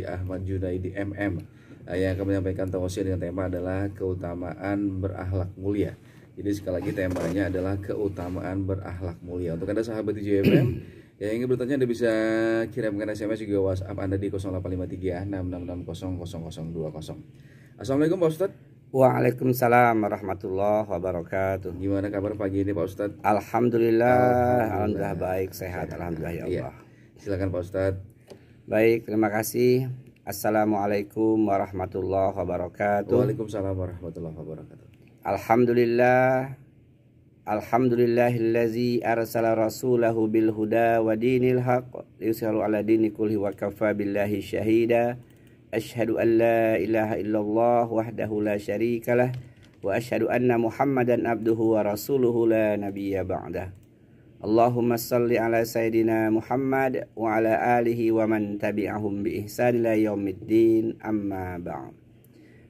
Ahmad Junaidi MM yang akan menyampaikan tausiah dengan tema adalah keutamaan berakhlak mulia. Jadi sekali lagi temanya adalah keutamaan berakhlak mulia. Untuk Anda sahabat JFM yang ingin bertanya, Anda bisa kirimkan SMS juga WhatsApp Anda di 0853 666 0020. Assalamualaikum Pak Ustadz. Waalaikumsalam warahmatullahi wabarakatuh. Gimana kabar pagi ini Pak Ustadz? Alhamdulillah baik, sehat, alhamdulillah ya Allah. Silakan Pak Ustadz. Baik, terima kasih. Assalamualaikum warahmatullahi wabarakatuh. Waalaikumsalam warahmatullahi wabarakatuh. Alhamdulillahillazi arsala rasulahu bil huda wa dinil haq liyuzhirahu ala dini kulli wa kafa billahi syahida. Asyhadu an la ilaha illallah wahdahu la syarikalah wa asyhadu anna Muhammadan abduhu wa rasuluhu la nabiyya ba'dah. Allahumma salli ala Sayyidina Muhammad wa ala alihi wa man tabi'ahum bi ihsan ila yaumiddin, amma ba'd.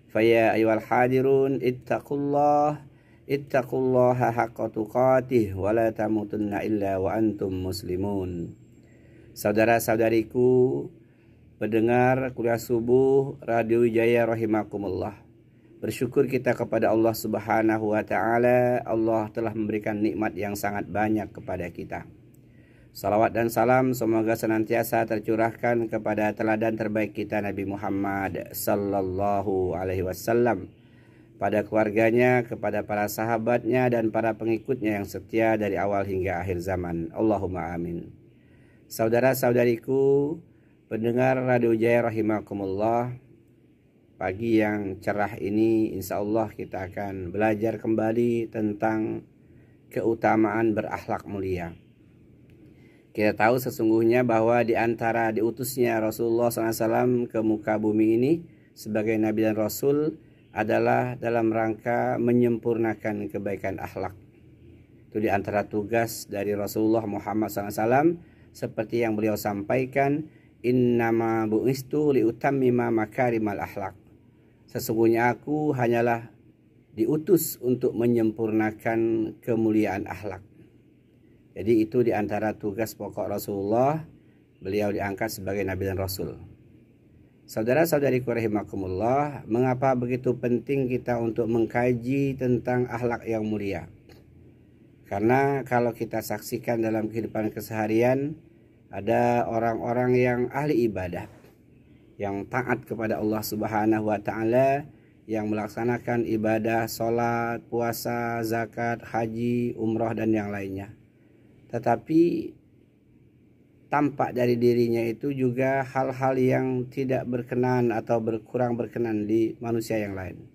Faya ayyuhal hadirun ittaqullaha haqqa tuqatih wa la tamutunna illa wa antum muslimun. Saudara-saudariku pendengar kuliah subuh Radio Wijaya rahimakumullah. Bersyukur kita kepada Allah Subhanahu wa taala. Allah telah memberikan nikmat yang sangat banyak kepada kita. Salawat dan salam semoga senantiasa tercurahkan kepada teladan terbaik kita Nabi Muhammad sallallahu alaihi wasallam, pada keluarganya, kepada para sahabatnya dan para pengikutnya yang setia dari awal hingga akhir zaman. Allahumma amin. Saudara-saudariku pendengar Radio Wijaya rahimakumullah, pagi yang cerah ini insya Allah kita akan belajar kembali tentang keutamaan berakhlak mulia. Kita tahu sesungguhnya bahwa di antara diutusnya Rasulullah SAW ke muka bumi ini sebagai Nabi dan Rasul adalah dalam rangka menyempurnakan kebaikan akhlak. Itu di antara tugas dari Rasulullah Muhammad SAW, seperti yang beliau sampaikan, innama bu'istu liutammima makarimal akhlak. Sesungguhnya aku hanyalah diutus untuk menyempurnakan kemuliaan akhlak. Jadi itu diantara tugas pokok Rasulullah, beliau diangkat sebagai Nabi dan Rasul. Saudara-saudariku rahimakumullah, mengapa begitu penting kita untuk mengkaji tentang akhlak yang mulia? Karena kalau kita saksikan dalam kehidupan keseharian, ada orang-orang yang ahli ibadah, yang taat kepada Allah Subhanahu wa taala, yang melaksanakan ibadah salat, puasa, zakat, haji, umroh dan yang lainnya. Tetapi tampak dari dirinya itu juga hal-hal yang tidak berkenan atau kurang berkenan di manusia yang lain.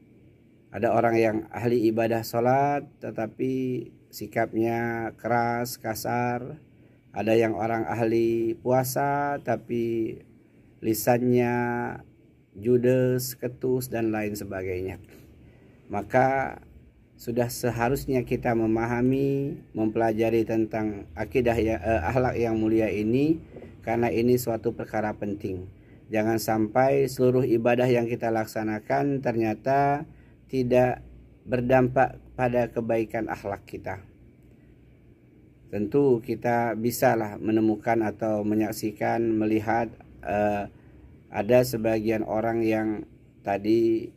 Ada orang yang ahli ibadah salat tetapi sikapnya keras, kasar. Ada yang orang ahli puasa tapi lisannya judes, ketus dan lain sebagainya. Maka sudah seharusnya kita memahami, mempelajari tentang akidah akhlak yang mulia ini, karena ini suatu perkara penting. Jangan sampai seluruh ibadah yang kita laksanakan ternyata tidak berdampak pada kebaikan akhlak kita. Tentu kita bisalah menemukan atau menyaksikan, melihat ada sebagian orang yang tadi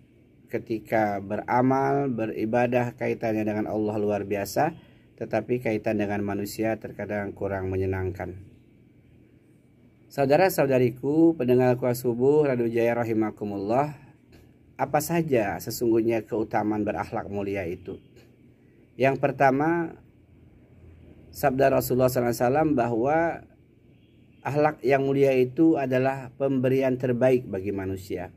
ketika beramal, beribadah kaitannya dengan Allah luar biasa, tetapi kaitan dengan manusia terkadang kurang menyenangkan. Saudara-saudariku pendengar kuliah subuh Radio Wijaya rahimakumullah, apa saja sesungguhnya keutamaan berakhlak mulia itu? Yang pertama, sabda Rasulullah SAW bahwa akhlak yang mulia itu adalah pemberian terbaik bagi manusia.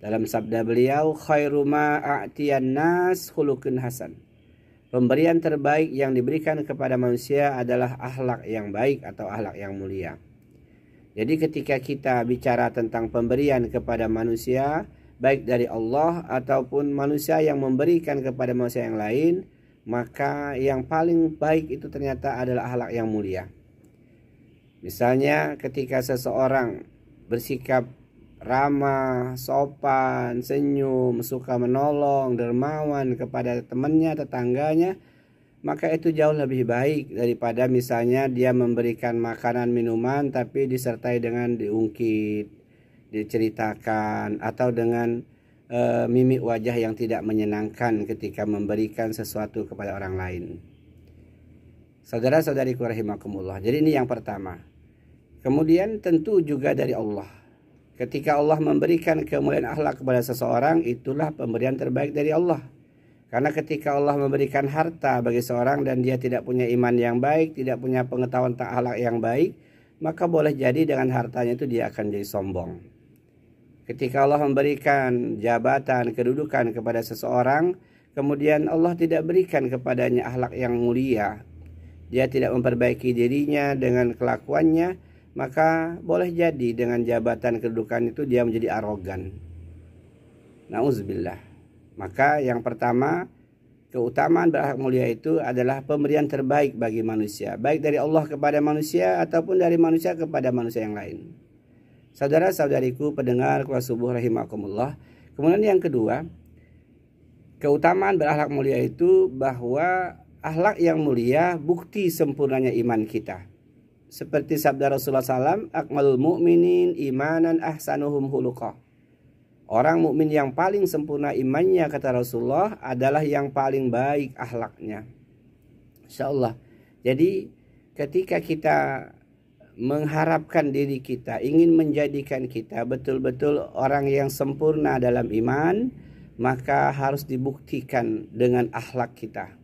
Dalam sabda beliau, khairu ma a'tiyan nas khuluqun hasan. Pemberian terbaik yang diberikan kepada manusia adalah akhlak yang baik atau akhlak yang mulia. Jadi ketika kita bicara tentang pemberian kepada manusia, baik dari Allah ataupun manusia yang memberikan kepada manusia yang lain, maka yang paling baik itu ternyata adalah akhlak yang mulia. Misalnya ketika seseorang bersikap ramah, sopan, senyum, suka menolong, dermawan kepada temannya, tetangganya, maka itu jauh lebih baik daripada misalnya dia memberikan makanan minuman tapi disertai dengan diungkit, diceritakan atau dengan mimik wajah yang tidak menyenangkan ketika memberikan sesuatu kepada orang lain. Saudara-saudariku rahimakumullah. Jadi ini yang pertama. Kemudian tentu juga dari Allah. Ketika Allah memberikan kemuliaan akhlak kepada seseorang, itulah pemberian terbaik dari Allah. Karena ketika Allah memberikan harta bagi seorang dan dia tidak punya iman yang baik, tidak punya pengetahuan tentang akhlak yang baik, maka boleh jadi dengan hartanya itu dia akan jadi sombong. Ketika Allah memberikan jabatan, kedudukan kepada seseorang, kemudian Allah tidak berikan kepadanya akhlak yang mulia, dia tidak memperbaiki dirinya dengan kelakuannya, maka boleh jadi dengan jabatan kedudukan itu dia menjadi arogan. Nauzubillah. Maka yang pertama, keutamaan berakhlak mulia itu adalah pemberian terbaik bagi manusia, baik dari Allah kepada manusia ataupun dari manusia kepada manusia yang lain. Saudara-saudariku pendengar kelas subuh rahimakumullah. Kemudian yang kedua, keutamaan berakhlak mulia itu bahwa akhlak yang mulia bukti sempurnanya iman kita. Seperti sabda Rasulullah SAW, akmalul mu'minin imanan ahsanuhum khuluqa. Orang mukmin yang paling sempurna imannya, kata Rasulullah, adalah yang paling baik akhlaknya. Insyaallah. Jadi ketika kita mengharapkan diri kita, ingin menjadikan kita betul-betul orang yang sempurna dalam iman, maka harus dibuktikan dengan akhlak kita.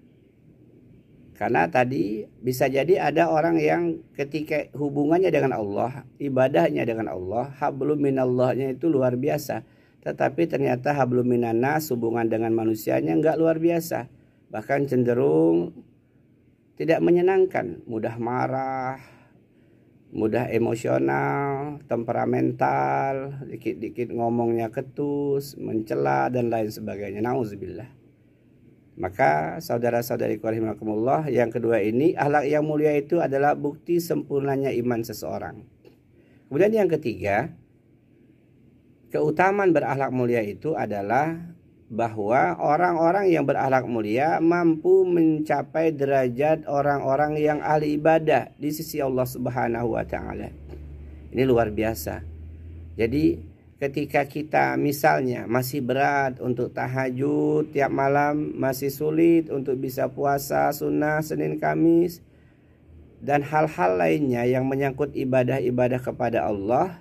Karena tadi bisa jadi ada orang yang ketika hubungannya dengan Allah, ibadahnya dengan Allah, hablum minallahnya itu luar biasa. Tetapi ternyata hablum minannas, hubungan dengan manusianya enggak luar biasa. Bahkan cenderung tidak menyenangkan, mudah marah, mudah emosional, temperamental, dikit-dikit ngomongnya ketus, mencela dan lain sebagainya. Nauzubillah. Maka saudara-saudariku rahimakumullah, yang kedua ini, akhlak yang mulia itu adalah bukti sempurnanya iman seseorang. Kemudian yang ketiga, keutamaan berakhlak mulia itu adalah bahwa orang-orang yang berakhlak mulia mampu mencapai derajat orang-orang yang ahli ibadah di sisi Allah Subhanahu wa taala. Ini luar biasa. Jadi ketika kita misalnya masih berat untuk tahajud tiap malam, masih sulit untuk bisa puasa sunnah Senin Kamis, dan hal-hal lainnya yang menyangkut ibadah-ibadah kepada Allah,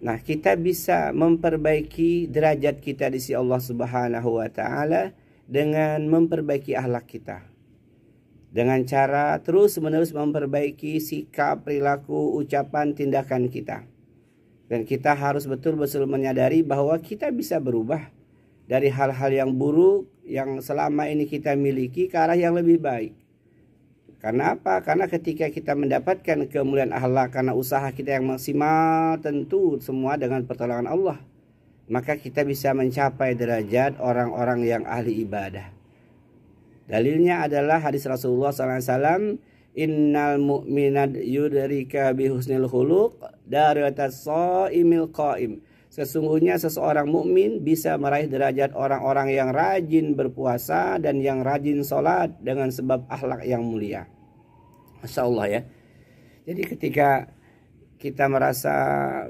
nah kita bisa memperbaiki derajat kita di sisi Allah Subhanahu wa taala dengan memperbaiki akhlak kita. Dengan cara terus-menerus memperbaiki sikap, perilaku, ucapan, tindakan kita. Dan kita harus betul-betul menyadari bahwa kita bisa berubah dari hal-hal yang buruk yang selama ini kita miliki ke arah yang lebih baik. Karena apa? Karena ketika kita mendapatkan kemuliaan akhlak karena usaha kita yang maksimal, tentu semua dengan pertolongan Allah, maka kita bisa mencapai derajat orang-orang yang ahli ibadah. Dalilnya adalah hadis Rasulullah SAW, innal mu'minat yudrika bihusnil khuluq darajatas shaimil qaim. Sesungguhnya seseorang mukmin bisa meraih derajat orang-orang yang rajin berpuasa dan yang rajin sholat dengan sebab akhlak yang mulia. Masya Allah ya. Jadi ketika kita merasa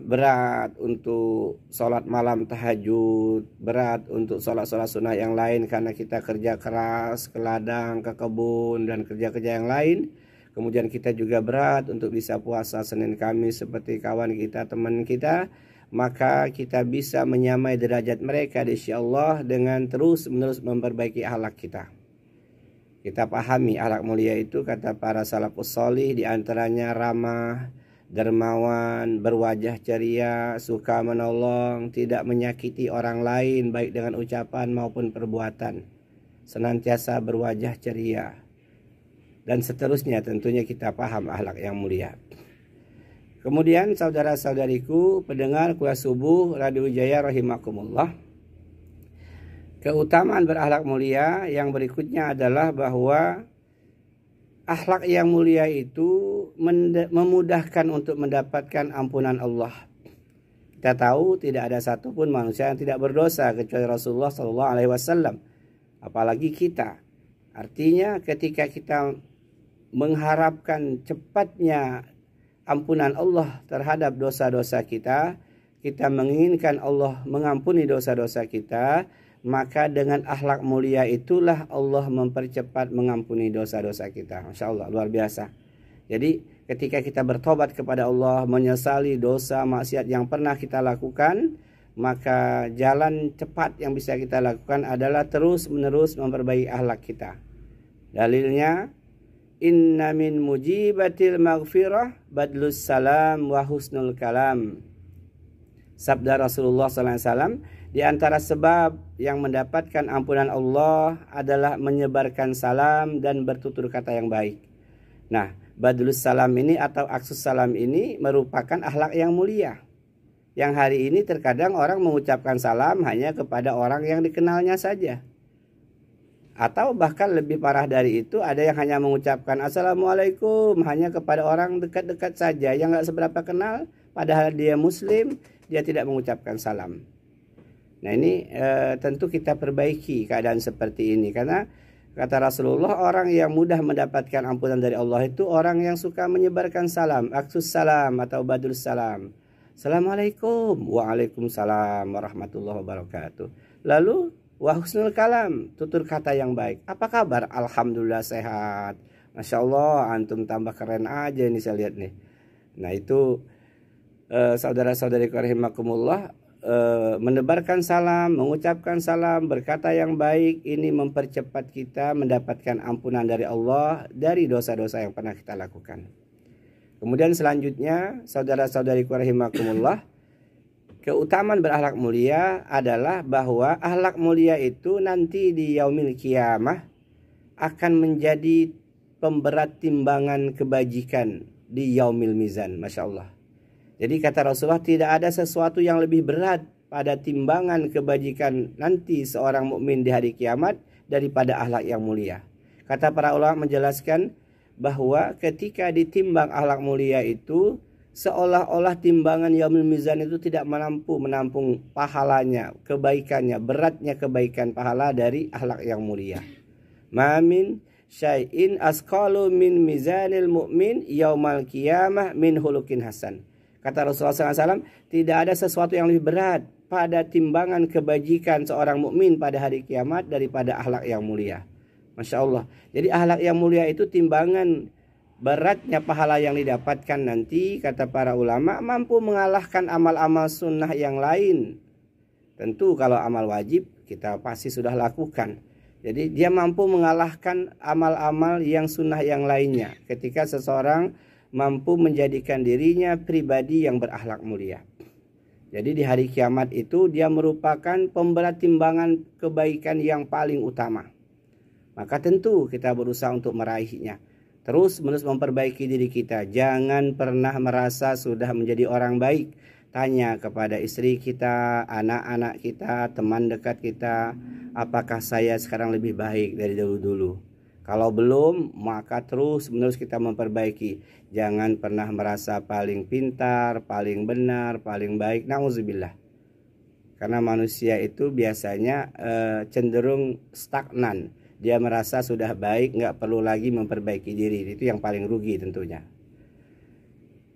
berat untuk sholat malam tahajud, berat untuk sholat-sholat sunnah yang lain karena kita kerja keras, ke ladang, ke kebun, dan kerja-kerja yang lain, kemudian kita juga berat untuk bisa puasa Senin Kamis seperti kawan kita, teman kita, maka kita bisa menyamai derajat mereka di sisi Allah dengan terus-menerus memperbaiki akhlak kita. Kita pahami akhlak mulia itu, kata para salafus sholih, diantaranya ramah, dermawan, berwajah ceria, suka menolong, tidak menyakiti orang lain baik dengan ucapan maupun perbuatan, senantiasa berwajah ceria, dan seterusnya. Tentunya kita paham akhlak yang mulia. Kemudian saudara-saudariku pendengar kuliah subuh Radio Jaya rahimakumullah, keutamaan berakhlak mulia yang berikutnya adalah bahwa akhlak yang mulia itu memudahkan untuk mendapatkan ampunan Allah. Kita tahu tidak ada satupun manusia yang tidak berdosa kecuali Rasulullah SAW, apalagi kita. Artinya ketika kita mengharapkan cepatnya ampunan Allah terhadap dosa-dosa kita, kita menginginkan Allah mengampuni dosa-dosa kita, maka dengan akhlak mulia itulah Allah mempercepat mengampuni dosa-dosa kita. Masya Allah, luar biasa. Jadi ketika kita bertobat kepada Allah, menyesali dosa maksiat yang pernah kita lakukan, maka jalan cepat yang bisa kita lakukan adalah terus-menerus memperbaiki akhlak kita. Dalilnya, inna min mujibatil maghfirah badlus salam wa husnul kalam. Sabda Rasulullah SAW, di antara sebab yang mendapatkan ampunan Allah adalah menyebarkan salam dan bertutur kata yang baik. Nah, badlus salam ini atau aksus salam ini merupakan akhlak yang mulia. Yang hari ini terkadang orang mengucapkan salam hanya kepada orang yang dikenalnya saja. Atau bahkan lebih parah dari itu, ada yang hanya mengucapkan Assalamualaikum hanya kepada orang dekat-dekat saja yang gak seberapa kenal, padahal dia muslim, dia tidak mengucapkan salam. Nah ini tentu kita perbaiki keadaan seperti ini, karena kata Rasulullah, orang yang mudah mendapatkan ampunan dari Allah itu orang yang suka menyebarkan salam, aksus salam atau badrul salam. Assalamualaikum, waalaikumsalam warahmatullahi wabarakatuh. Lalu wa husnul kalam, tutur kata yang baik. Apa kabar? Alhamdulillah sehat. Masya Allah, antum tambah keren aja ini saya lihat nih. Nah itu saudara-saudariku rahimakumullah, menebarkan salam, mengucapkan salam, berkata yang baik, ini mempercepat kita mendapatkan ampunan dari Allah dari dosa-dosa yang pernah kita lakukan. Kemudian selanjutnya, saudara-saudariku rahimakumullah, keutamaan berakhlak mulia adalah bahwa akhlak mulia itu nanti di yaumil kiamah akan menjadi pemberat timbangan kebajikan di yaumil mizan. Masya Allah. Jadi kata Rasulullah, tidak ada sesuatu yang lebih berat pada timbangan kebajikan nanti seorang mukmin di hari kiamat daripada akhlak yang mulia. Kata para ulama menjelaskan bahwa ketika ditimbang akhlak mulia itu, seolah-olah timbangan yaumil mizan itu tidak mampu menampung pahalanya, kebaikannya, beratnya kebaikan pahala dari akhlak yang mulia. Mamin syai'in asqalu min mizanil mu'min yaumal qiyamah min hulukin hasan. Kata Rasulullah SAW, tidak ada sesuatu yang lebih berat pada timbangan kebajikan seorang mukmin pada hari kiamat daripada akhlak yang mulia. Masya Allah. Jadi akhlak yang mulia itu timbangan beratnya pahala yang didapatkan nanti, kata para ulama, mampu mengalahkan amal-amal sunnah yang lain. Tentu kalau amal wajib kita pasti sudah lakukan. Jadi dia mampu mengalahkan amal-amal yang sunnah yang lainnya ketika seseorang mampu menjadikan dirinya pribadi yang berakhlak mulia. Jadi di hari kiamat itu dia merupakan pemberat timbangan kebaikan yang paling utama. Maka tentu kita berusaha untuk meraihnya. Terus menerus memperbaiki diri kita. Jangan pernah merasa sudah menjadi orang baik. Tanya kepada istri kita, anak-anak kita, teman dekat kita, apakah saya sekarang lebih baik dari dulu-dulu? Kalau belum, maka terus menerus kita memperbaiki. Jangan pernah merasa paling pintar, paling benar, paling baik. Nauzubillah. Karena manusia itu biasanya cenderung stagnan. Dia merasa sudah baik, nggak perlu lagi memperbaiki diri. Itu yang paling rugi tentunya.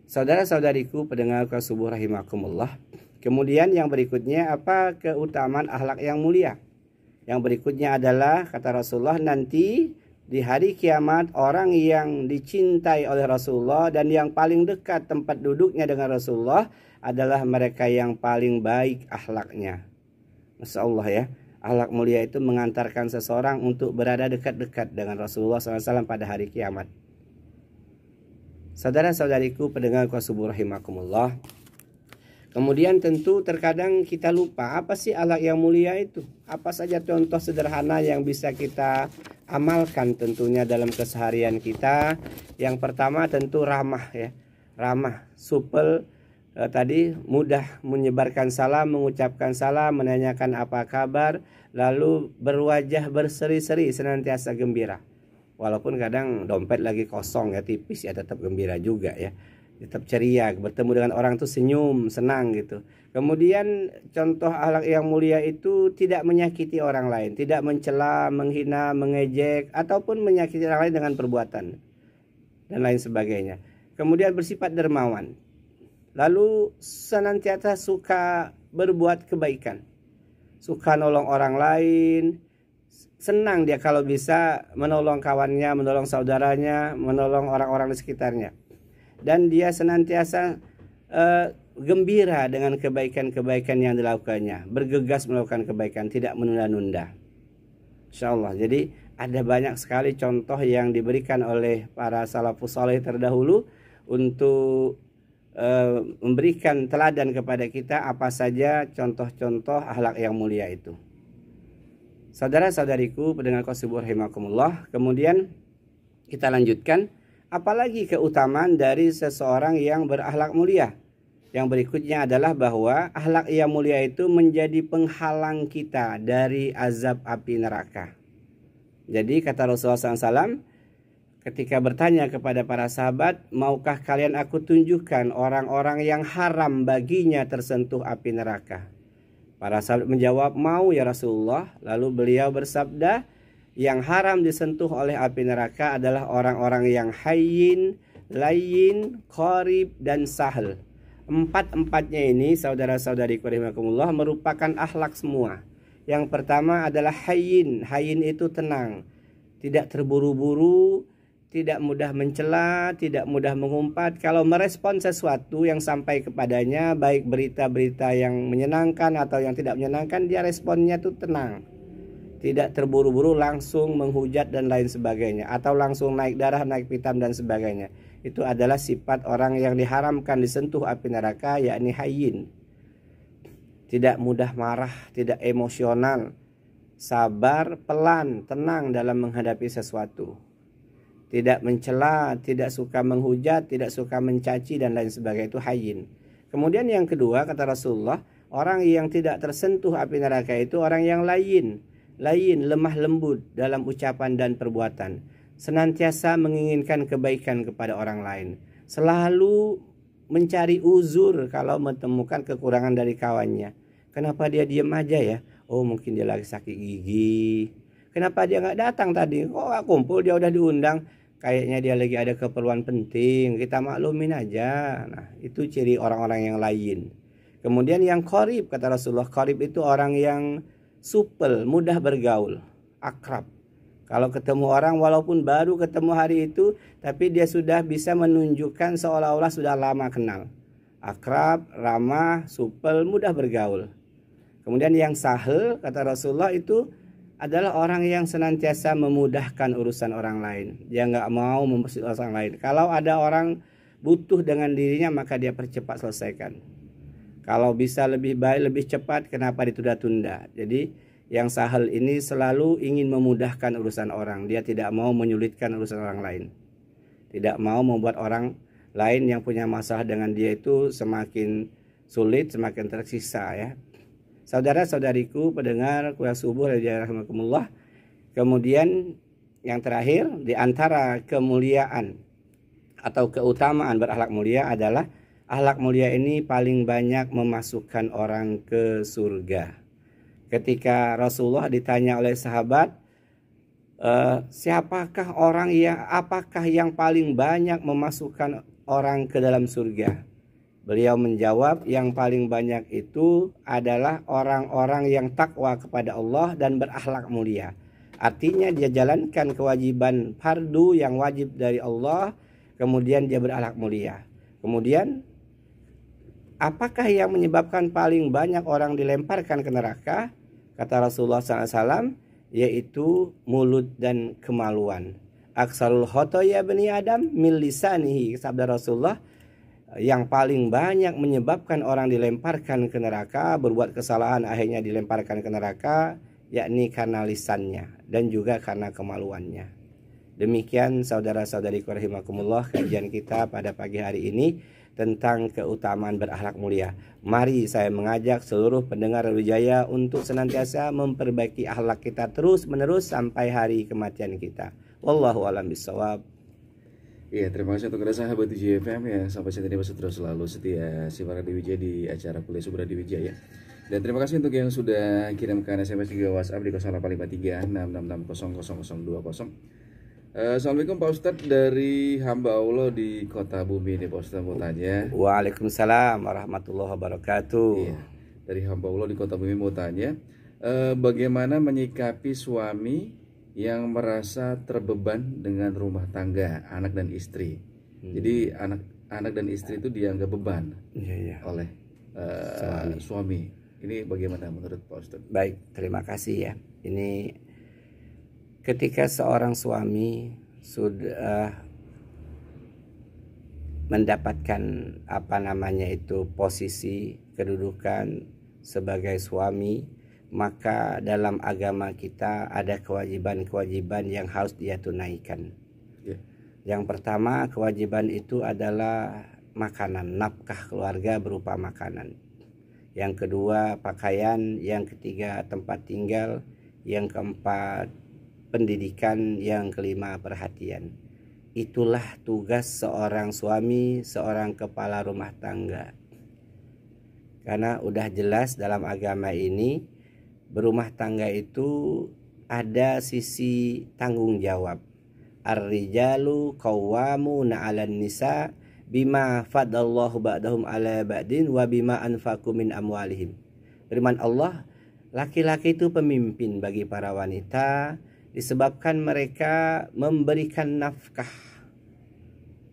Saudara-saudariku pendengar subuh rahimakumullah. Kemudian yang berikutnya, apa keutamaan akhlak yang mulia? Yang berikutnya adalah, kata Rasulullah, nanti di hari kiamat orang yang dicintai oleh Rasulullah dan yang paling dekat tempat duduknya dengan Rasulullah adalah mereka yang paling baik akhlaknya. Masya Allah ya. Akhlak mulia itu mengantarkan seseorang untuk berada dekat-dekat dengan Rasulullah SAW pada hari kiamat. Saudara-saudariku pendengar subuh rahimakumullah. Kemudian tentu terkadang kita lupa apa sih akhlak yang mulia itu. Apa saja contoh sederhana yang bisa kita amalkan tentunya dalam keseharian kita. Yang pertama tentu ramah ya. Ramah, supel, tadi mudah menyebarkan salam, mengucapkan salam, menanyakan apa kabar, lalu berwajah berseri-seri, senantiasa gembira. Walaupun kadang dompet lagi kosong ya, tipis ya, tetap gembira juga ya. Tetap ceria, bertemu dengan orang tuh senyum, senang gitu. Kemudian contoh akhlak yang mulia itu tidak menyakiti orang lain, tidak mencela, menghina, mengejek, ataupun menyakiti orang lain dengan perbuatan dan lain sebagainya. Kemudian bersifat dermawan. lalu senantiasa suka berbuat kebaikan, suka nolong orang lain, senang dia kalau bisa menolong kawannya, menolong saudaranya, menolong orang-orang di sekitarnya. Dan dia senantiasa gembira dengan kebaikan-kebaikan yang dilakukannya, bergegas melakukan kebaikan, tidak menunda-nunda. Insyaallah. Jadi ada banyak sekali contoh yang diberikan oleh para salafus saleh terdahulu untuk memberikan teladan kepada kita apa saja contoh-contoh akhlak yang mulia itu. Saudara-saudariku pendengar Qasibur rahimakumullah, kemudian kita lanjutkan, apalagi keutamaan dari seseorang yang berakhlak mulia. Yang berikutnya adalah bahwa akhlak yang mulia itu menjadi penghalang kita dari azab api neraka. Jadi kata Rasulullah SAW ketika bertanya kepada para sahabat, maukah kalian aku tunjukkan orang-orang yang haram baginya tersentuh api neraka? Para sahabat menjawab, mau ya Rasulullah. Lalu beliau bersabda, yang haram disentuh oleh api neraka adalah orang-orang yang hayyin, layyin, qarib, dan sahl. Empat-empatnya ini saudara-saudariku rahimakumullah merupakan akhlak semua. Yang pertama adalah hayyin. Hayyin itu tenang, tidak terburu-buru, tidak mudah mencela, tidak mudah mengumpat. Kalau merespon sesuatu yang sampai kepadanya, baik berita-berita yang menyenangkan atau yang tidak menyenangkan, dia responnya tuh tenang, tidak terburu-buru langsung menghujat dan lain sebagainya, atau langsung naik darah, naik pitam dan sebagainya. Itu adalah sifat orang yang diharamkan disentuh api neraka, yakni hayyin. Tidak mudah marah, tidak emosional, sabar, pelan, tenang dalam menghadapi sesuatu. Tidak mencela, tidak suka menghujat, tidak suka mencaci dan lain sebagainya, itu hayyin. Kemudian yang kedua kata Rasulullah, orang yang tidak tersentuh api neraka itu orang yang layyin. Layyin, lemah lembut dalam ucapan dan perbuatan. Senantiasa menginginkan kebaikan kepada orang lain. Selalu mencari uzur kalau menemukan kekurangan dari kawannya. Kenapa dia diam aja ya? Oh mungkin dia lagi sakit gigi. Kenapa dia nggak datang tadi? Kok nggak kumpul, dia udah diundang. Kayaknya dia lagi ada keperluan penting. Kita maklumin aja. Nah itu ciri orang-orang yang lain. Kemudian yang qarib kata Rasulullah. Qarib itu orang yang supel, mudah bergaul, akrab. Kalau ketemu orang walaupun baru ketemu hari itu, tapi dia sudah bisa menunjukkan seolah-olah sudah lama kenal. Akrab, ramah, supel, mudah bergaul. Kemudian yang sahl kata Rasulullah itu adalah orang yang senantiasa memudahkan urusan orang lain. Dia nggak mau mempersulit orang lain. Kalau ada orang butuh dengan dirinya, maka dia percepat selesaikan. Kalau bisa lebih baik, lebih cepat, kenapa ditunda-tunda? Jadi yang sahal ini selalu ingin memudahkan urusan orang. Dia tidak mau menyulitkan urusan orang lain. Tidak mau membuat orang lain yang punya masalah dengan dia itu semakin sulit, semakin tersiksa ya. Saudara-saudariku pendengar kuliah subuh rahimakumullah. Kemudian yang terakhir di antara kemuliaan atau keutamaan berakhlak mulia adalah akhlak mulia ini paling banyak memasukkan orang ke surga. Ketika Rasulullah ditanya oleh sahabat, siapakah orang yang apakah yang paling banyak memasukkan orang ke dalam surga? Beliau menjawab, yang paling banyak itu adalah orang-orang yang takwa kepada Allah dan berakhlak mulia. Artinya dia jalankan kewajiban fardu yang wajib dari Allah, kemudian dia berakhlak mulia. Kemudian apakah yang menyebabkan paling banyak orang dilemparkan ke neraka? Kata Rasulullah SAW, yaitu mulut dan kemaluan. Aksarul khotoya bani Adam min lisanihi, sabda Rasulullah, yang paling banyak menyebabkan orang dilemparkan ke neraka, berbuat kesalahan akhirnya dilemparkan ke neraka, yakni karena lisannya dan juga karena kemaluannya. Demikian saudara-saudariku rahimakumullah, kajian kita pada pagi hari ini tentang keutamaan berakhlak mulia. Mari saya mengajak seluruh pendengar Wijaya untuk senantiasa memperbaiki akhlak kita terus menerus sampai hari kematian kita. Wallahu a'lam bishawab. Iya, terima kasih untuk sahabat JFM ya, sampai saat ini masih terus selalu setia simak Radio Wijaya di acara kuliah subuh Radio Wijaya. Dan terima kasih untuk yang sudah kirimkan SMS juga WhatsApp di 0853 666 0020. Assalamualaikum Pak Ustadz, dari hamba Allah di Kota Bumi ini Pak Ustadz mau tanya. Waalaikumsalam warahmatullahi wabarakatuh. Iya, dari hamba Allah di Kota Bumi mau tanya, bagaimana menyikapi suami yang merasa terbeban dengan rumah tangga, anak dan istri. Jadi anak dan istri itu dianggap beban oleh suami. Ini bagaimana menurut Pak Ustadz? Baik, terima kasih ya. Ini ketika seorang suami sudah mendapatkan posisi kedudukan sebagai suami, maka dalam agama kita ada kewajiban-kewajiban yang harus dia tunaikan. Yang pertama, kewajiban itu adalah makanan, nafkah keluarga berupa makanan. Yang kedua, pakaian. Yang ketiga, tempat tinggal. Yang keempat, pendidikan. Yang kelima, perhatian. Itulah tugas seorang suami, seorang kepala rumah tangga. Karena udah jelas dalam agama ini, berumah tangga itu ada sisi tanggung jawab. Ar-rijalu qawwamuna 'alan nisa bima fadallahu ba'dahum 'ala ba'din wa bima anfaqu min amwalihim. Firman Allah, laki-laki itu pemimpin bagi para wanita disebabkan mereka memberikan nafkah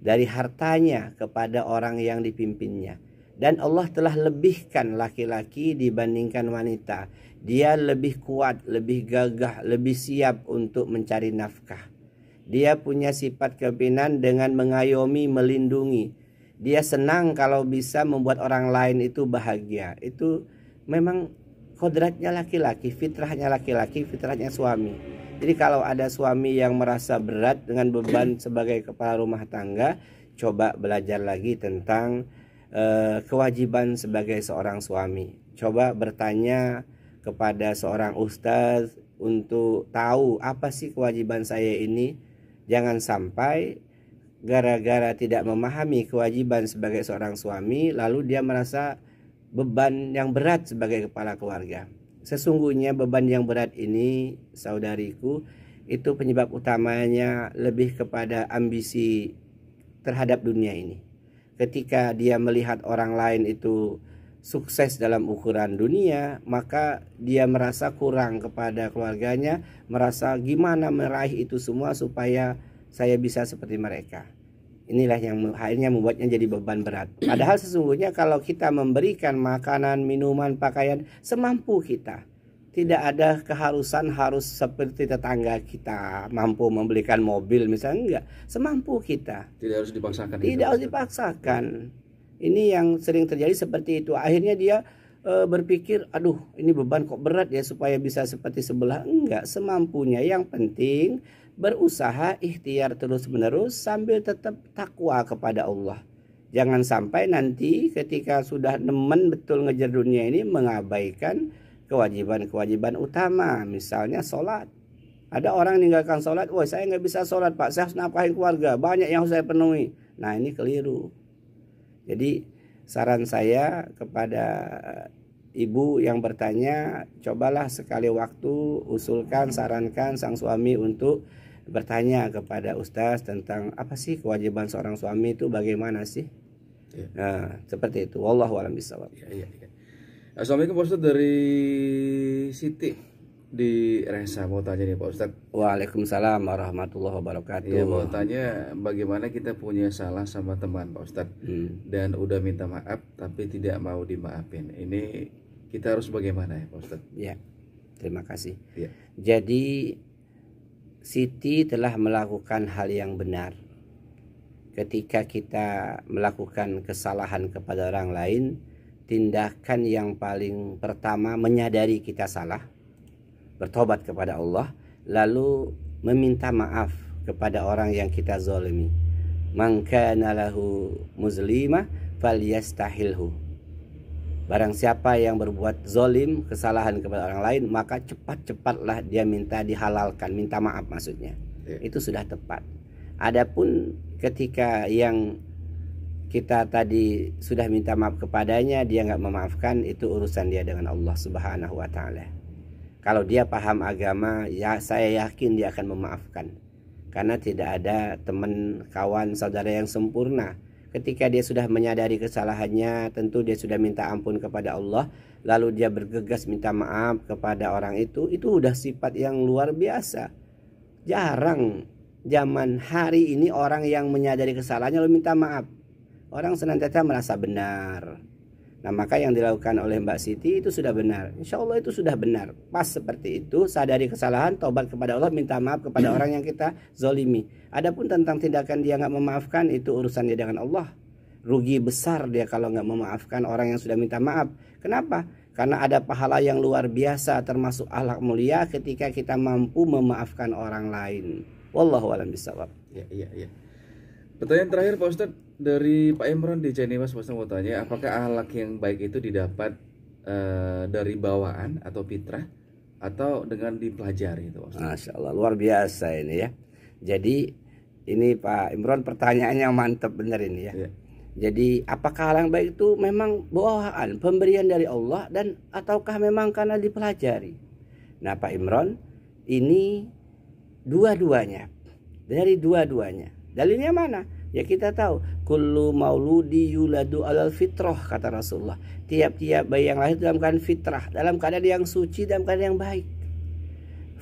dari hartanya kepada orang yang dipimpinnya. Dan Allah telah lebihkan laki-laki dibandingkan wanita. Dia lebih kuat, lebih gagah, lebih siap untuk mencari nafkah. Dia punya sifat kepemimpinan dengan mengayomi, melindungi. Dia senang kalau bisa membuat orang lain itu bahagia. Itu memang kodratnya laki-laki, fitrahnya laki-laki, fitrahnya suami. Jadi kalau ada suami yang merasa berat dengan beban sebagai kepala rumah tangga, coba belajar lagi tentang kewajiban sebagai seorang suami. Coba bertanya kepada seorang ustaz untuk tahu apa sih kewajiban saya ini. Jangan sampai gara-gara tidak memahami kewajiban sebagai seorang suami, lalu dia merasa beban yang berat sebagai kepala keluarga. Sesungguhnya beban yang berat ini, saudariku, itu penyebab utamanya lebih kepada ambisi terhadap dunia ini. Ketika dia melihat orang lain itu sukses dalam ukuran dunia, maka dia merasa kurang kepada keluarganya, merasa gimana meraih itu semua supaya saya bisa seperti mereka. Inilah yang akhirnya membuatnya jadi beban berat. Padahal sesungguhnya kalau kita memberikan makanan, minuman, pakaian semampu kita. Tidak ada keharusan harus seperti tetangga kita mampu membelikan mobil misalnya, enggak. Semampu kita. Tidak harus dipaksakan. Tidak harus dipaksakan. Ini yang sering terjadi seperti itu. Akhirnya dia berpikir, aduh ini beban kok berat ya supaya bisa seperti sebelah. Enggak, semampunya. Yang penting berusaha ikhtiar terus menerus sambil tetap takwa kepada Allah. Jangan sampai nanti ketika sudah nemen betul ngejar dunia ini mengabaikan kewajiban-kewajiban utama. Misalnya sholat. Ada orang meninggalkan sholat, wah saya nggak bisa sholat Pak, saya harus nafkahin keluarga, banyak yang harus saya penuhi. Nah ini keliru. Jadi saran saya kepada ibu yang bertanya, cobalah sekali waktu usulkan, sarankan sang suami untuk bertanya kepada ustaz tentang apa sih kewajiban seorang suami itu bagaimana sih? Ya. Nah, seperti itu. Wallahu a'lam bishawab. Ya. Assalamualaikum Pak Ustadz, dari Siti di Resa mau tanya nih Pak Ustadz. Waalaikumsalam warahmatullahi wabarakatuh. Iya, mau tanya bagaimana kita punya salah sama teman Pak Ustadz dan udah minta maaf tapi tidak mau dimaafin. Ini kita harus bagaimana ya Pak Ustadz? Ya, terima kasih. Ya. Jadi Siti telah melakukan hal yang benar. Ketika kita melakukan kesalahan kepada orang lain, tindakan yang paling pertama menyadari kita salah, bertobat kepada Allah, lalu meminta maaf kepada orang yang kita zalimi. Man kana lahu muzlimah falyastahilhu. Barang siapa yang berbuat zalim, kesalahan kepada orang lain, maka cepat-cepatlah dia minta dihalalkan, minta maaf maksudnya. Itu sudah tepat. Adapun ketika yang kita tadi sudah minta maaf kepadanya, dia nggak memaafkan, itu urusan dia dengan Allah Subhanahu wa Ta'ala. Kalau dia paham agama, ya saya yakin dia akan memaafkan. Karena tidak ada teman, kawan, saudara yang sempurna. Ketika dia sudah menyadari kesalahannya, tentu dia sudah minta ampun kepada Allah, lalu dia bergegas minta maaf kepada orang itu udah sifat yang luar biasa. Jarang zaman hari ini orang yang menyadari kesalahannya lalu minta maaf. Orang senantiasa merasa benar. Nah, maka yang dilakukan oleh Mbak Siti itu sudah benar. Insya Allah itu sudah benar. Pas seperti itu, sadari kesalahan, taubat kepada Allah, minta maaf kepada orang yang kita zolimi. Adapun tentang tindakan dia nggak memaafkan, itu urusannya dengan Allah. Rugi besar dia kalau nggak memaafkan orang yang sudah minta maaf. Kenapa? Karena ada pahala yang luar biasa termasuk akhlak mulia ketika kita mampu memaafkan orang lain. Wallahu a'lam bishawab. Ya. Pertanyaan terakhir Pak Ustadz dari Pak Imron di Jenewas. Pak Ustadz mau tanya, apakah akhlak yang baik itu didapat dari bawaan atau fitrah atau dengan dipelajari itu Pak Ustadz? Masya Allah, luar biasa ini ya. Jadi ini Pak Imron pertanyaannya mantap benar ini ya. Jadi apakah hal yang baik itu memang bawaan, pemberian dari Allah, dan ataukah memang karena dipelajari? Nah Pak Imron, ini dua-duanya, dari dua-duanya. Dalilnya mana? Ya kita tahu, kullu mauludi yuladu alal fitrah, kata Rasulullah. Tiap-tiap bayi yang lahir dalam keadaan fitrah, dalam keadaan yang suci, dalam keadaan yang baik.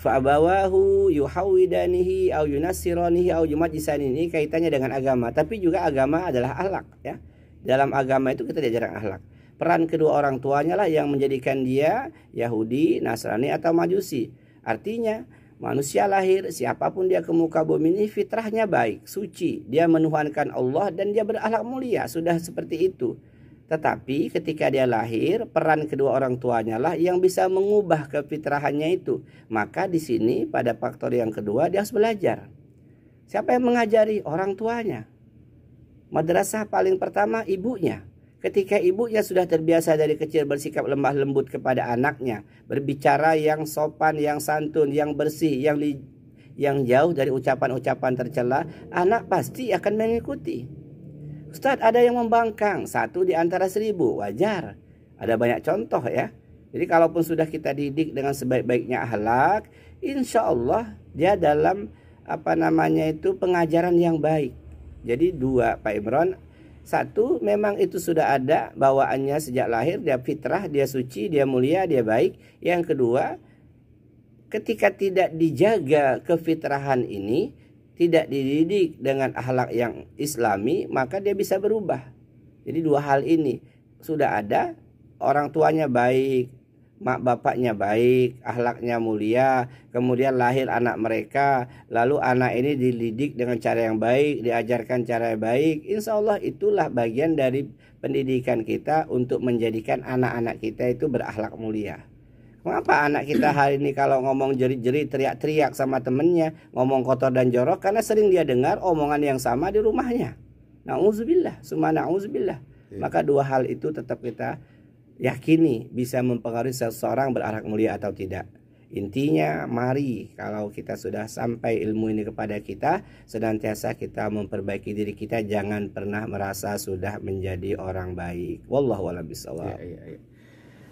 Fa'abawahu yuhawidanihi au yunassiranihi au yumajjisanihi. Ini kaitannya dengan agama, tapi juga agama adalah akhlak ya. Dalam agama itu kita diajarkan akhlak. Peran kedua orang tuanya lah yang menjadikan dia Yahudi, Nasrani atau Majusi. Artinya manusia lahir siapapun dia ke muka bumi ini fitrahnya baik, suci. Dia menuhankan Allah dan dia berakhlak mulia, sudah seperti itu. Tetapi ketika dia lahir, peran kedua orang tuanya lah yang bisa mengubah kefitrahannya itu. Maka di sini pada faktor yang kedua dia harus belajar. Siapa yang mengajari? Orang tuanya. Madrasah paling pertama ibunya. Ketika ibunya sudah terbiasa dari kecil bersikap lemah lembut kepada anaknya, berbicara yang sopan, yang santun, yang bersih, yang jauh dari ucapan-ucapan tercela, anak pasti akan mengikuti. Ustadz, ada yang membangkang, 1 di antara 1000, wajar. Ada banyak contoh ya. Jadi kalaupun sudah kita didik dengan sebaik-baiknya akhlak, insya Allah dia dalam pengajaran yang baik. Jadi 2 Pak Imron. 1, memang itu sudah ada bawaannya sejak lahir, dia fitrah, dia suci, dia mulia, dia baik. Yang kedua, ketika tidak dijaga kefitrahan ini, tidak dididik dengan akhlak yang islami, maka dia bisa berubah. Jadi 2 hal ini sudah ada, orang tuanya baik, mak bapaknya baik, akhlaknya mulia, kemudian lahir anak mereka, lalu anak ini dididik dengan cara yang baik, diajarkan cara yang baik. Insya Allah itulah bagian dari pendidikan kita untuk menjadikan anak-anak kita itu berakhlak mulia. Mengapa anak kita hari ini kalau ngomong jerit-jerit, teriak-teriak sama temennya, ngomong kotor dan jorok? Karena sering dia dengar omongan yang sama di rumahnya. Na'udzubillah, summa na'udzubillah. Maka 2 hal itu tetap kita yakini bisa mempengaruhi seseorang berakhlak mulia atau tidak. Intinya mari kalau kita sudah sampai ilmu ini kepada kita, senantiasa kita memperbaiki diri kita, jangan pernah merasa sudah menjadi orang baik. Wallahu a'lam bishawab.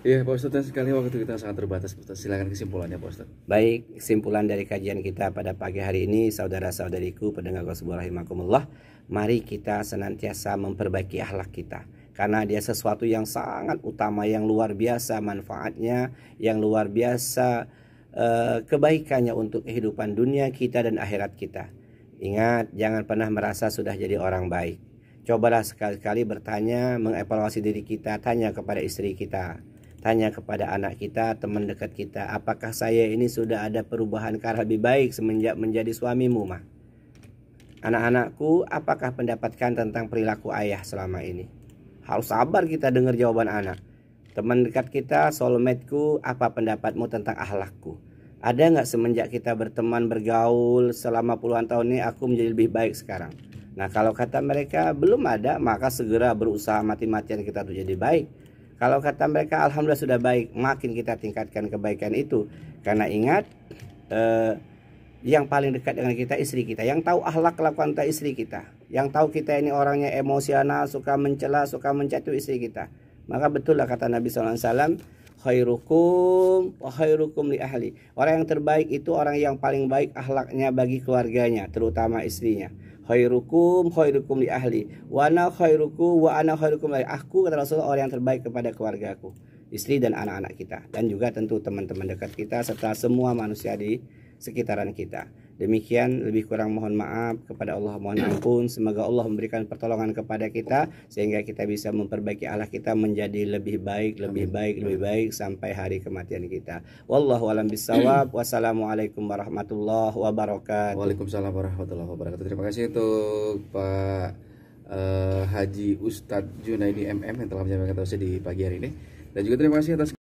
Ya Pak Ustadz, sekali waktu kita sangat terbatas Pak Ustadz. Silakan kesimpulannya Pak Ustadz. Baik, kesimpulan dari kajian kita pada pagi hari ini, saudara-saudariku pendengar Qasbul rahimakumullah, mari kita senantiasa memperbaiki akhlak kita. Karena dia sesuatu yang sangat utama, yang luar biasa manfaatnya, yang luar biasa kebaikannya untuk kehidupan dunia kita dan akhirat kita. Ingat, jangan pernah merasa sudah jadi orang baik. Cobalah sekali-kali bertanya, mengevaluasi diri kita, tanya kepada istri kita, tanya kepada anak kita, teman dekat kita, apakah saya ini sudah ada perubahan ke arah lebih baik semenjak menjadi suamimu, mah? Anak-anakku, apakah pendapatkan tentang perilaku ayah selama ini? Harus sabar kita dengar jawaban anak. Teman dekat kita, soulmate-ku, apa pendapatmu tentang akhlakku? Ada nggak semenjak kita berteman, bergaul selama puluhan tahun ini aku menjadi lebih baik sekarang? Nah, kalau kata mereka belum ada, maka segera berusaha mati-matian kita untuk jadi baik. Kalau kata mereka alhamdulillah sudah baik, makin kita tingkatkan kebaikan itu. Karena ingat, yang paling dekat dengan kita istri kita, yang tahu akhlak kelakuan kita istri kita, yang tahu kita ini orangnya emosional, suka mencela, suka mencat, itu istri kita. Maka betul lah kata Nabi SAW, khairukum wa khairukum li ahli. Orang yang terbaik itu orang yang paling baik akhlaknya bagi keluarganya, terutama istrinya. Khairukum khairukum li ahli wa ana khairukum wa ana khairukum li aku, kata Rasulullah, orang yang terbaik kepada keluargaku, istri dan anak-anak kita, dan juga tentu teman-teman dekat kita serta semua manusia di sekitaran kita. Demikian, lebih kurang mohon maaf, kepada Allah mohon ampun. Semoga Allah memberikan pertolongan kepada kita sehingga kita bisa memperbaiki akhlak kita menjadi lebih baik, lebih baik, lebih baik sampai hari kematian kita. Wallahu a'lam bishawab. Wassalamualaikum warahmatullahi wabarakatuh. Waalaikumsalam warahmatullahi wabarakatuh. Terima kasih untuk Pak Haji Ustadz Junaidi MM yang telah menyampaikan tausiah di pagi hari ini, dan juga terima kasih atas